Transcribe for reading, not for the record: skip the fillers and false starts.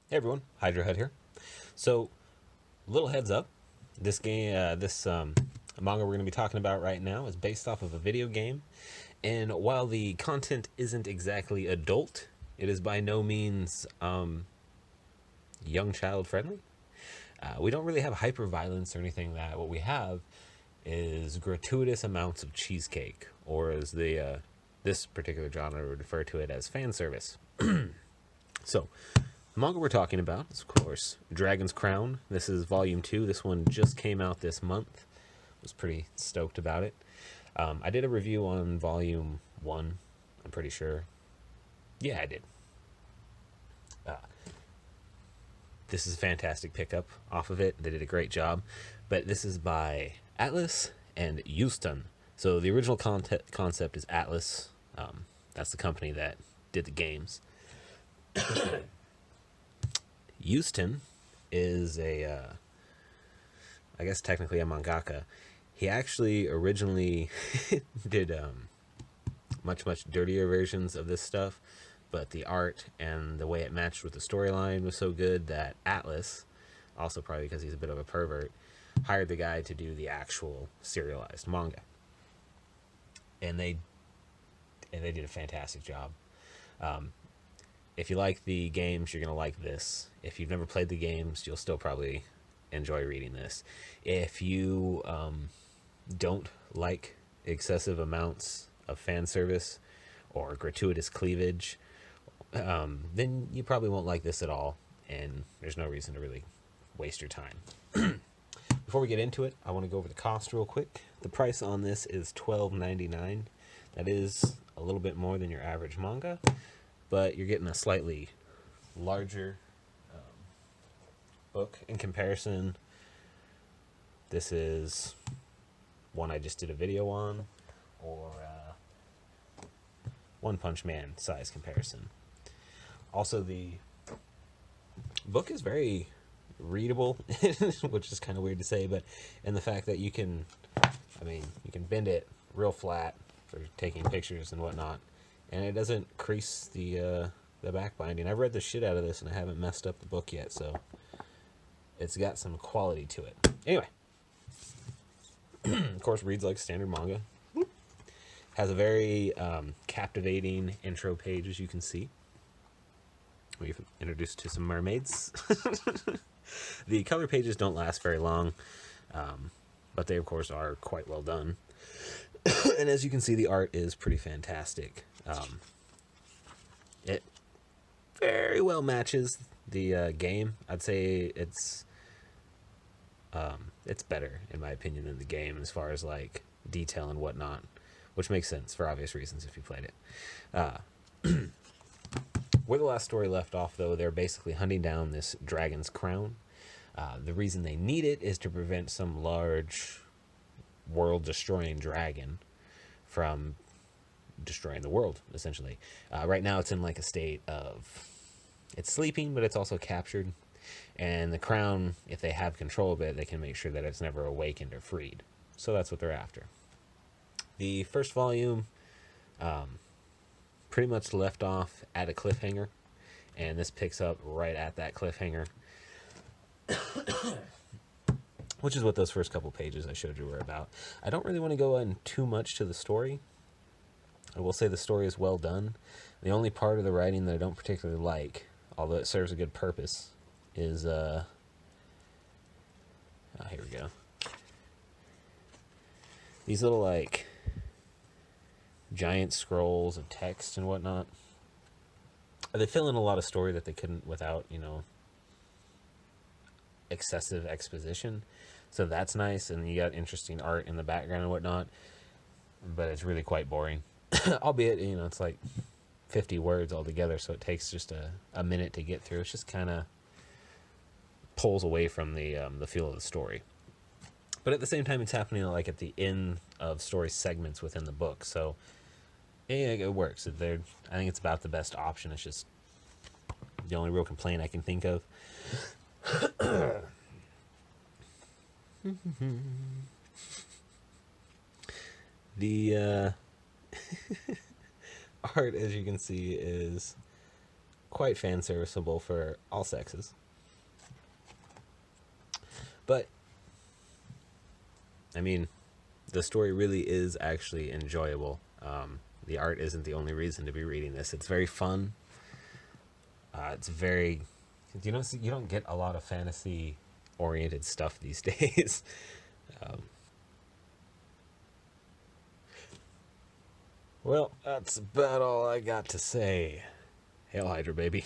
Hey everyone, Hydra here. So, little heads up, this manga we're going to be talking about right now is based off of a video game, and while the content isn't exactly adult, it is by no means young child friendly. We don't really have hyper violence or anything like that. What we have is gratuitous amounts of cheesecake, or as the this particular genre would refer to it as fan service. So, the manga we're talking about is, of course, Dragon's Crown. This is volume 2. This one just came out this month. Was pretty stoked about it. I did a review on volume 1, I'm pretty sure. Yeah, I did. Uh, this is a fantastic pickup off of it. They did a great job. But this is by Atlas and Houston. So the original concept is Atlas. That's the company that did the games. Houston is I guess technically a mangaka. He actually originally did much dirtier versions of this stuff, but the art and the way it matched with the storyline was so good that Atlas, also probably because he's a bit of a pervert, hired the guy to do the actual serialized manga, and they did a fantastic job. If you like the games, you're going to like this. If you've never played the games, you'll still probably enjoy reading this. If you don't like excessive amounts of fan service or gratuitous cleavage, then you probably won't like this at all, and there's no reason to really waste your time. Before we get into it, I want to go over the cost real quick. The price on this is $12.99. That is a little bit more than your average manga, but you're getting a slightly larger book in comparison. This is one I just did a video on, or One Punch Man size comparison. Also, the book is very readable, which is kind of weird to say, but in the fact that you can bend it real flat for taking pictures and whatnot, and it doesn't crease the back binding. I've read the shit out of this and I haven't messed up the book yet, so it's got some quality to it. Anyway, of course, reads like standard manga. Has a very captivating intro page, as you can see. We've introduced to some mermaids. The color pages don't last very long, but they, of course, are quite well done. And as you can see, the art is pretty fantastic. It very well matches the game. I'd say it's better, in my opinion, than the game as far as like detail and whatnot, which makes sense for obvious reasons if you played it. Where the last story left off, though, they're basically hunting down this dragon's crown. The reason they need it is to prevent some large world-destroying dragon from destroying the world, essentially. Right now it's in like a state of, it's sleeping, but it's also captured. And the crown, if they have control of it, they can make sure that it's never awakened or freed. So that's what they're after. The first volume pretty much left off at a cliffhanger, and this picks up right at that cliffhanger, which is what those first couple pages I showed you were about. I don't really want to go in too much to the story. I will say the story is well done. The only part of the writing that I don't particularly like, although it serves a good purpose, is oh, here we go. These little like giant scrolls of text and whatnot. They fill in a lot of story that they couldn't without, excessive exposition. So that's nice, and you got interesting art in the background and whatnot. But it's really quite boring. Albeit, it's like 50 words altogether, so it takes just a minute to get through. It's just kind of pulls away from the feel of the story. But at the same time, it's happening like at the end of story segments within the book. So yeah, it works. I think it's about the best option. It's just the only real complaint I can think of. The art, as you can see, is quite fan serviceable for all sexes. But I mean, the story really is actually enjoyable. The art isn't the only reason to be reading this. It's very fun. It's very, you don't get a lot of fantasy oriented stuff these days. um, well, that's about all I got to say. Hail Hydra, baby.